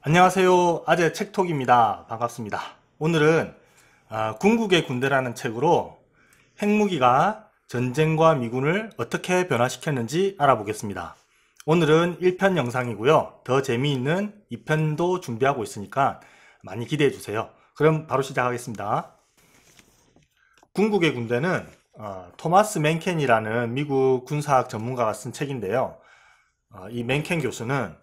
안녕하세요. 아재 책톡입니다. 반갑습니다. 오늘은 궁극의 군대라는 책으로 핵무기가 전쟁과 미군을 어떻게 변화시켰는지 알아보겠습니다. 오늘은 1편 영상이고요. 더 재미있는 2편도 준비하고 있으니까 많이 기대해 주세요. 그럼 바로 시작하겠습니다. 궁극의 군대는 토마스 맨켄이라는 미국 군사학 전문가가 쓴 책인데요. 이 맨켄 교수는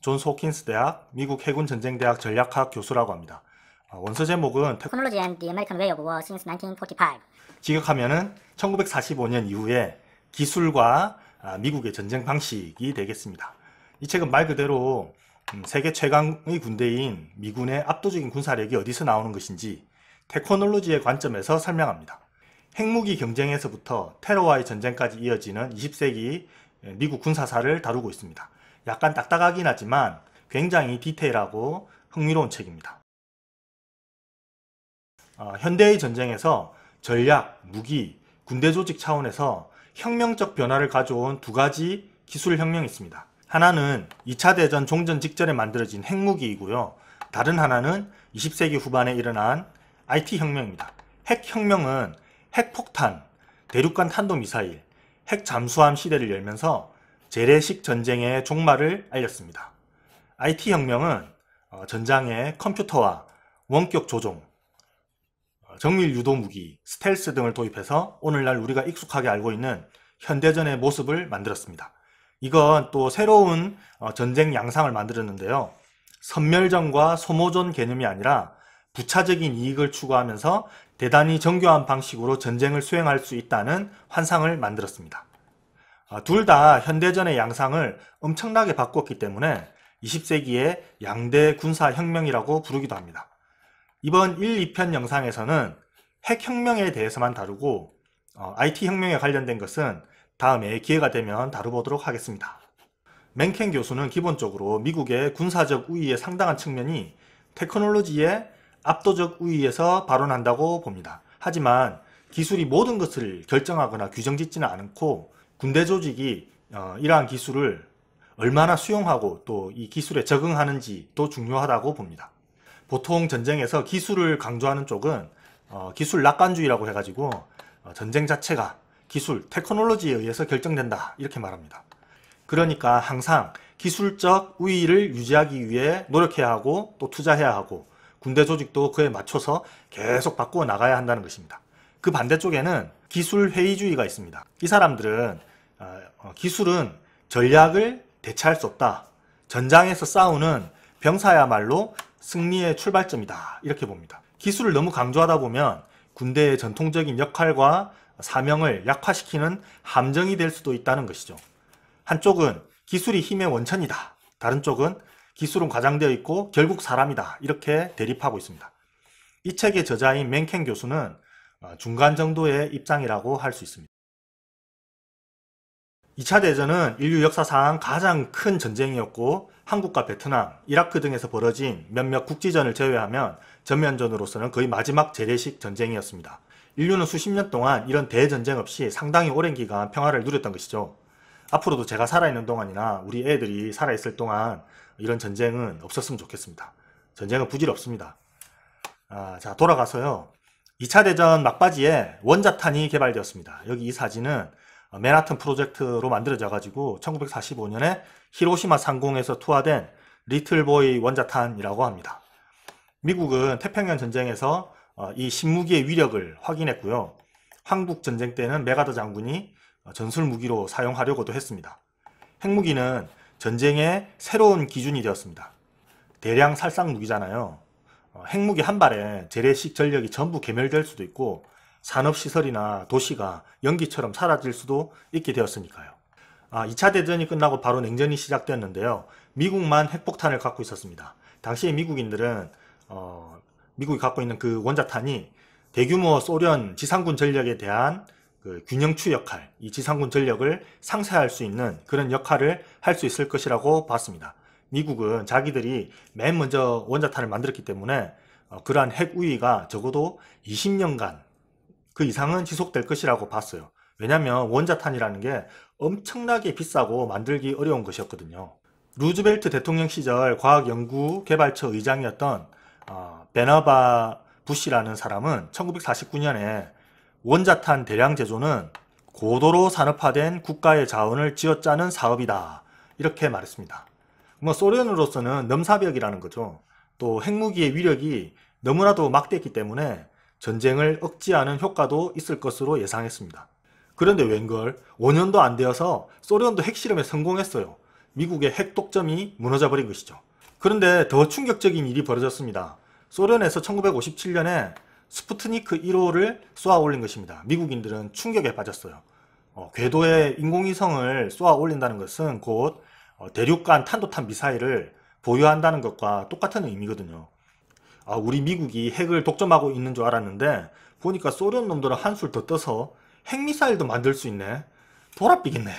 존스 호킨스 대학 미국 해군 전쟁대학 전략학 교수라고 합니다. 원서 제목은 Technology and the American Way of War since 1945. 직역하면은 1945년 이후에 기술과 미국의 전쟁 방식이 되겠습니다. 이 책은 말 그대로 세계 최강의 군대인 미군의 압도적인 군사력이 어디서 나오는 것인지 테크놀로지의 관점에서 설명합니다. 핵무기 경쟁에서부터 테러와의 전쟁까지 이어지는 20세기 미국 군사사를 다루고 있습니다. 약간 딱딱하긴 하지만 굉장히 디테일하고 흥미로운 책입니다. 현대의 전쟁에서 전략, 무기, 군대 조직 차원에서 혁명적 변화를 가져온 두 가지 기술 혁명이 있습니다. 하나는 2차 대전 종전 직전에 만들어진 핵무기이고요. 다른 하나는 20세기 후반에 일어난 IT 혁명입니다. 핵혁명은 핵폭탄, 대륙간 탄도미사일, 핵잠수함 시대를 열면서 재래식 전쟁의 종말을 알렸습니다. IT 혁명은 전장에 컴퓨터와 원격 조종, 정밀 유도 무기, 스텔스 등을 도입해서 오늘날 우리가 익숙하게 알고 있는 현대전의 모습을 만들었습니다. 이건 또 새로운 전쟁 양상을 만들었는데요. 선멸전과 소모전 개념이 아니라 부차적인 이익을 추구하면서 대단히 정교한 방식으로 전쟁을 수행할 수 있다는 환상을 만들었습니다. 둘 다 현대전의 양상을 엄청나게 바꿨기 때문에 20세기의 양대 군사혁명이라고 부르기도 합니다. 이번 1, 2편 영상에서는 핵혁명에 대해서만 다루고 IT혁명에 관련된 것은 다음에 기회가 되면 다뤄보도록 하겠습니다. 맨켄 교수는 기본적으로 미국의 군사적 우위의 상당한 측면이 테크놀로지의 압도적 우위에서 발원한다고 봅니다. 하지만 기술이 모든 것을 결정하거나 규정짓지는 않고 군대 조직이 이러한 기술을 얼마나 수용하고 또 이 기술에 적응하는지도 중요하다고 봅니다. 보통 전쟁에서 기술을 강조하는 쪽은 기술 낙관주의라고 해가지고 전쟁 자체가 기술, 테크놀로지에 의해서 결정된다 이렇게 말합니다. 그러니까 항상 기술적 우위를 유지하기 위해 노력해야 하고 또 투자해야 하고 군대 조직도 그에 맞춰서 계속 바꾸어 나가야 한다는 것입니다. 그 반대쪽에는 기술 회의주의가 있습니다. 이 사람들은 기술은 전략을 대체할 수 없다. 전장에서 싸우는 병사야말로 승리의 출발점이다. 이렇게 봅니다. 기술을 너무 강조하다 보면 군대의 전통적인 역할과 사명을 약화시키는 함정이 될 수도 있다는 것이죠. 한쪽은 기술이 힘의 원천이다. 다른 쪽은 기술은 과장되어 있고 결국 사람이다. 이렇게 대립하고 있습니다. 이 책의 저자인 맨켄 교수는 중간 정도의 입장이라고 할 수 있습니다. 2차 대전은 인류 역사상 가장 큰 전쟁이었고 한국과 베트남, 이라크 등에서 벌어진 몇몇 국지전을 제외하면 전면전으로서는 거의 마지막 재래식 전쟁이었습니다. 인류는 수십 년 동안 이런 대전쟁 없이 상당히 오랜 기간 평화를 누렸던 것이죠. 앞으로도 제가 살아있는 동안이나 우리 애들이 살아있을 동안 이런 전쟁은 없었으면 좋겠습니다. 전쟁은 부질없습니다. 자, 돌아가서요. 2차 대전 막바지에 원자탄이 개발되었습니다. 여기 이 사진은 맨하튼 프로젝트로 만들어져 가지고 1945년에 히로시마 상공에서 투하된 리틀보이 원자탄이라고 합니다. 미국은 태평양 전쟁에서 이 신무기의 위력을 확인했고요. 한국 전쟁 때는 메가더 장군이 전술 무기로 사용하려고도 했습니다. 핵무기는 전쟁의 새로운 기준이 되었습니다. 대량 살상 무기잖아요. 핵무기 한 발에 재래식 전력이 전부 괴멸될 수도 있고 산업시설이나 도시가 연기처럼 사라질 수도 있게 되었으니까요. 2차 대전이 끝나고 바로 냉전이 시작되었는데요. 미국만 핵폭탄을 갖고 있었습니다. 당시에 미국인들은 미국이 갖고 있는 그 원자탄이 대규모 소련 지상군 전력에 대한 그 균형추 역할, 이 지상군 전력을 상쇄할 수 있는 그런 역할을 할 수 있을 것이라고 봤습니다. 미국은 자기들이 맨 먼저 원자탄을 만들었기 때문에 그러한 핵 우위가 적어도 20년간 그 이상은 지속될 것이라고 봤어요. 왜냐하면 원자탄이라는 게 엄청나게 비싸고 만들기 어려운 것이었거든요. 루즈벨트 대통령 시절 과학연구개발처 의장이었던 베너바 부시라는 사람은 1949년에 원자탄 대량 제조는 고도로 산업화된 국가의 자원을 쥐어짜는 사업이다, 이렇게 말했습니다. 뭐 소련으로서는 넘사벽이라는 거죠. 또 핵무기의 위력이 너무나도 막대했기 때문에 전쟁을 억제하는 효과도 있을 것으로 예상했습니다. 그런데 웬걸 5년도 안 되어서 소련도 핵실험에 성공했어요. 미국의 핵 독점이 무너져 버린 것이죠. 그런데 더 충격적인 일이 벌어졌습니다. 소련에서 1957년에 스푸트니크 1호를 쏘아 올린 것입니다. 미국인들은 충격에 빠졌어요. 궤도에 인공위성을 쏘아 올린다는 것은 곧 대륙간 탄도탄 미사일을 보유한다는 것과 똑같은 의미거든요. 우리 미국이 핵을 독점하고 있는 줄 알았는데 보니까 소련 놈들은 한술 더 떠서 핵미사일도 만들 수 있네. 돌아삐겠네.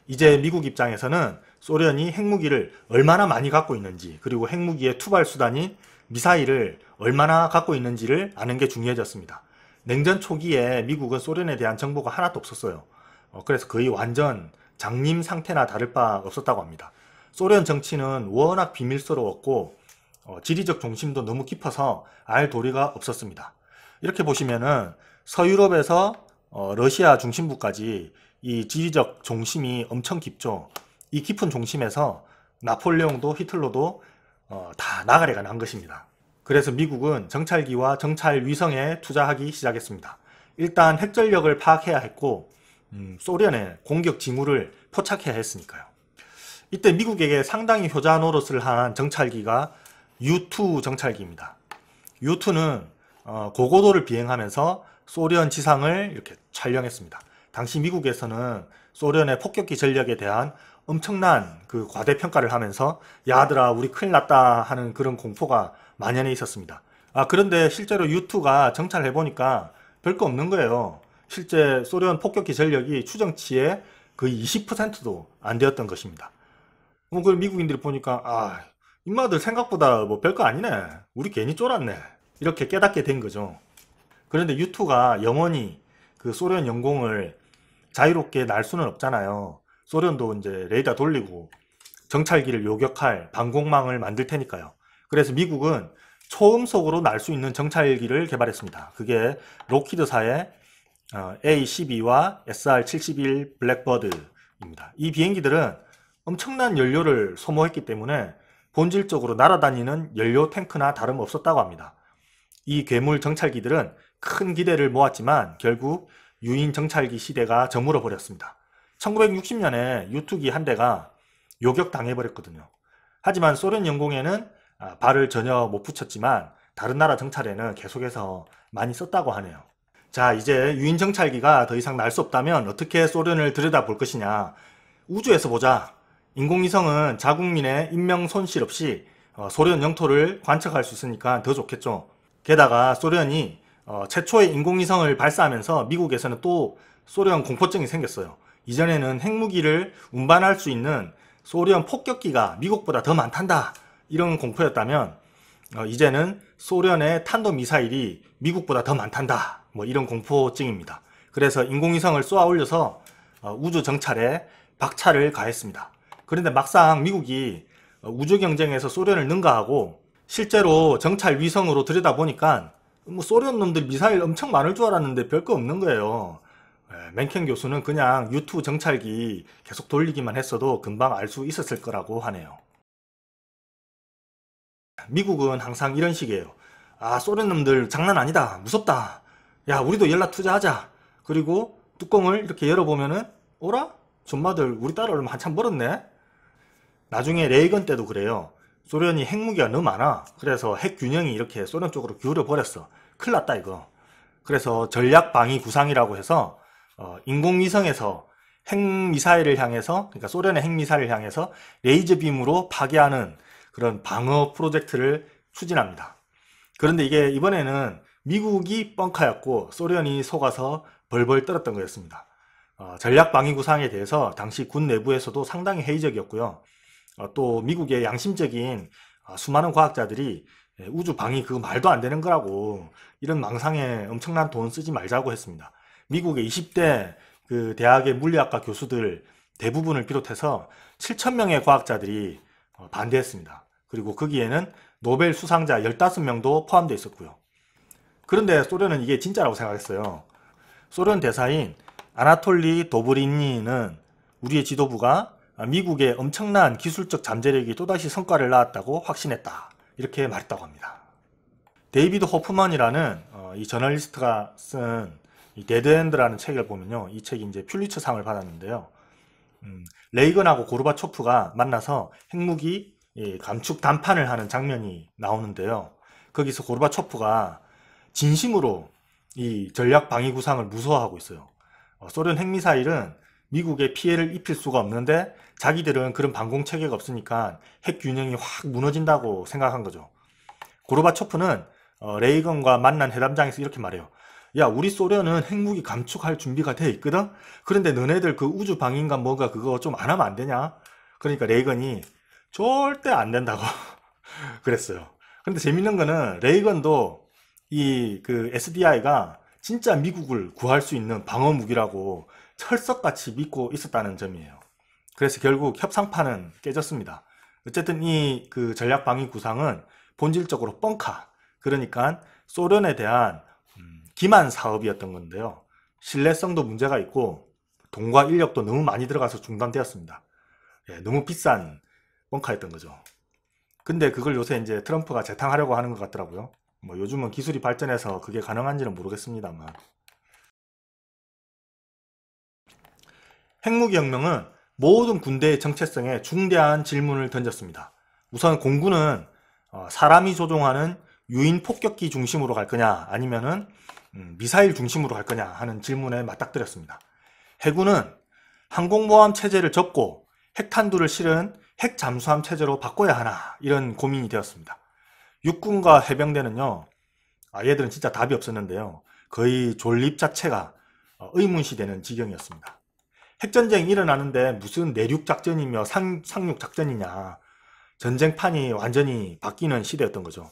이제 미국 입장에서는 소련이 핵무기를 얼마나 많이 갖고 있는지, 그리고 핵무기의 투발 수단인 미사일을 얼마나 갖고 있는지를 아는 게 중요해졌습니다. 냉전 초기에 미국은 소련에 대한 정보가 하나도 없었어요. 그래서 거의 완전 장님 상태나 다를 바 없었다고 합니다. 소련 정치는 워낙 비밀스러웠고 지리적 중심도 너무 깊어서 알 도리가 없었습니다. 이렇게 보시면은 서유럽에서 러시아 중심부까지 이 지리적 중심이 엄청 깊죠. 이 깊은 중심에서 나폴레옹도 히틀러도 다 나가래가 난 것입니다. 그래서 미국은 정찰기와 정찰 위성에 투자하기 시작했습니다. 일단 핵전력을 파악해야 했고 소련의 공격 징후를 포착해야 했으니까요. 이때 미국에게 상당히 효자 노릇을 한 정찰기가 U2 정찰기입니다. U2는 고고도를 비행하면서 소련 지상을 이렇게 촬영했습니다. 당시 미국에서는 소련의 폭격기 전력에 대한 엄청난 그 과대평가를 하면서 야들아 우리 큰일 났다 하는 그런 공포가 만연해 있었습니다. 그런데 실제로 U2가 정찰해보니까 별거 없는 거예요. 실제 소련 폭격기 전력이 추정치의 거의 20%도 안 되었던 것입니다. 그걸 미국인들이 보니까 인마들 생각보다 뭐 별거 아니네, 우리 괜히 쫄았네, 이렇게 깨닫게 된 거죠. 그런데 U2가 영원히 그 소련 영공을 자유롭게 날 수는 없잖아요. 소련도 이제 레이더 돌리고 정찰기를 요격할 방공망을 만들 테니까요. 그래서 미국은 초음속으로 날 수 있는 정찰기를 개발했습니다. 그게 록히드사의 A-12와 SR-71 블랙버드입니다. 이 비행기들은 엄청난 연료를 소모했기 때문에 본질적으로 날아다니는 연료 탱크나 다름없었다고 합니다. 이 괴물 정찰기들은 큰 기대를 모았지만 결국 유인 정찰기 시대가 저물어 버렸습니다. 1960년에 U2기 한 대가 요격당해버렸거든요. 하지만 소련 영공에는 발을 전혀 못 붙였지만 다른 나라 정찰에는 계속해서 많이 썼다고 하네요. 자, 이제 유인 정찰기가 더 이상 날 수 없다면 어떻게 소련을 들여다볼 것이냐. 우주에서 보자. 인공위성은 자국민의 인명 손실 없이 소련 영토를 관측할 수 있으니까 더 좋겠죠. 게다가 소련이 최초의 인공위성을 발사하면서 미국에서는 또 소련 공포증이 생겼어요. 이전에는 핵무기를 운반할 수 있는 소련 폭격기가 미국보다 더 많단다, 이런 공포였다면 이제는 소련의 탄도미사일이 미국보다 더 많단다, 뭐 이런 공포증입니다. 그래서 인공위성을 쏘아 올려서 우주 정찰에 박차를 가했습니다. 그런데 막상 미국이 우주 경쟁에서 소련을 능가하고 실제로 정찰 위성으로 들여다보니까 뭐 소련 놈들 미사일 엄청 많을 줄 알았는데 별거 없는 거예요. 맨켄 교수는 그냥 U2 정찰기 계속 돌리기만 했어도 금방 알 수 있었을 거라고 하네요. 미국은 항상 이런 식이에요. 소련 놈들 장난 아니다, 무섭다, 야 우리도 연락 투자하자. 그리고 뚜껑을 이렇게 열어보면은 어라? 전마들 우리 따라오려면 한참 멀었네. 나중에 레이건 때도 그래요. 소련이 핵무기가 너무 많아. 그래서 핵 균형이 이렇게 소련 쪽으로 기울어 버렸어. 큰일 났다 이거. 그래서 전략방위 구상이라고 해서 인공위성에서 핵미사일을 향해서, 그러니까 소련의 핵미사일을 향해서 레이저빔으로 파괴하는 그런 방어 프로젝트를 추진합니다. 그런데 이게 이번에는 미국이 뻥카였고 소련이 속아서 벌벌 떨었던 거였습니다. 전략방위 구상에 대해서 당시 군 내부에서도 상당히 회의적이었고요. 또 미국의 양심적인 수많은 과학자들이 우주 방위 그거 말도 안 되는 거라고, 이런 망상에 엄청난 돈 쓰지 말자고 했습니다. 미국의 20대 그 대학의 물리학과 교수들 대부분을 비롯해서 7,000명의 과학자들이 반대했습니다. 그리고 거기에는 노벨 수상자 15명도 포함되어 있었고요. 그런데 소련은 이게 진짜라고 생각했어요. 소련 대사인 아나톨리 도브리니는 우리의 지도부가 미국의 엄청난 기술적 잠재력이 또다시 성과를 낳았다고 확신했다. 이렇게 말했다고 합니다. 데이비드 호프먼이라는 이 저널리스트가 쓴 이 데드엔드라는 책을 보면요. 이 책이 이제 퓰리처상을 받았는데요. 레이건하고 고르바초프가 만나서 핵무기 감축談판을 하는 장면이 나오는데요. 거기서 고르바초프가 진심으로 이 전략 방위 구상을 무서워하고 있어요. 소련 핵미사일은 미국에 피해를 입힐 수가 없는데 자기들은 그런 방공 체계가 없으니까 핵 균형이 확 무너진다고 생각한 거죠. 고르바초프는 레이건과 만난 회담장에서 이렇게 말해요. 야, 우리 소련은 핵무기 감축할 준비가 돼 있거든? 그런데 너네들 그 우주 방위인가 뭐가 그거 좀 안 하면 안 되냐? 그러니까 레이건이 절대 안 된다고 그랬어요. 근데 재밌는 거는 레이건도 이 그 SDI가 진짜 미국을 구할 수 있는 방어 무기라고 철석같이 믿고 있었다는 점이에요. 그래서 결국 협상판은 깨졌습니다. 어쨌든 이 그 전략 방위 구상은 본질적으로 뻥카, 그러니까 소련에 대한 기만 사업이었던 건데요. 신뢰성도 문제가 있고 돈과 인력도 너무 많이 들어가서 중단되었습니다. 너무 비싼 뻥카였던 거죠. 근데 그걸 요새 이제 트럼프가 재탕하려고 하는 것 같더라고요. 뭐 요즘은 기술이 발전해서 그게 가능한지는 모르겠습니다만. 핵무기혁명은 모든 군대의 정체성에 중대한 질문을 던졌습니다. 우선 공군은 사람이 조종하는 유인 폭격기 중심으로 갈 거냐 아니면은 미사일 중심으로 갈 거냐 하는 질문에 맞닥뜨렸습니다. 해군은 항공모함 체제를 접고 핵탄두를 실은 핵 잠수함 체제로 바꿔야 하나 이런 고민이 되었습니다. 육군과 해병대는요, 얘들은 진짜 답이 없었는데요. 거의 존립 자체가 의문시되는 지경이었습니다. 핵전쟁이 일어나는데 무슨 내륙작전이며 상륙작전이냐, 전쟁판이 완전히 바뀌는 시대였던 거죠.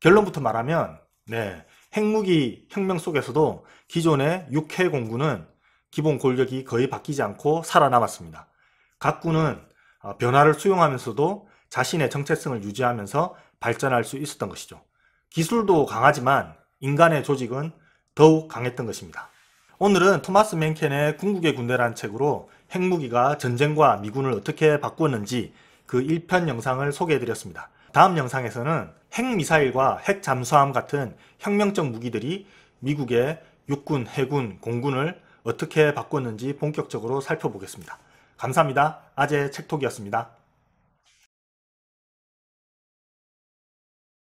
결론부터 말하면 핵무기 혁명 속에서도 기존의 육해 공군은 기본 골격이 거의 바뀌지 않고 살아남았습니다. 각 군은 변화를 수용하면서도 자신의 정체성을 유지하면서 발전할 수 있었던 것이죠. 기술도 강하지만 인간의 조직은 더욱 강했던 것입니다. 오늘은 토마스 맨켄의 궁극의 군대라는 책으로 핵무기가 전쟁과 미군을 어떻게 바꾸었는지 그 1편 영상을 소개해드렸습니다. 다음 영상에서는 핵미사일과 핵잠수함 같은 혁명적 무기들이 미국의 육군, 해군, 공군을 어떻게 바꿨는지 본격적으로 살펴보겠습니다. 감사합니다. 아재 책톡이었습니다.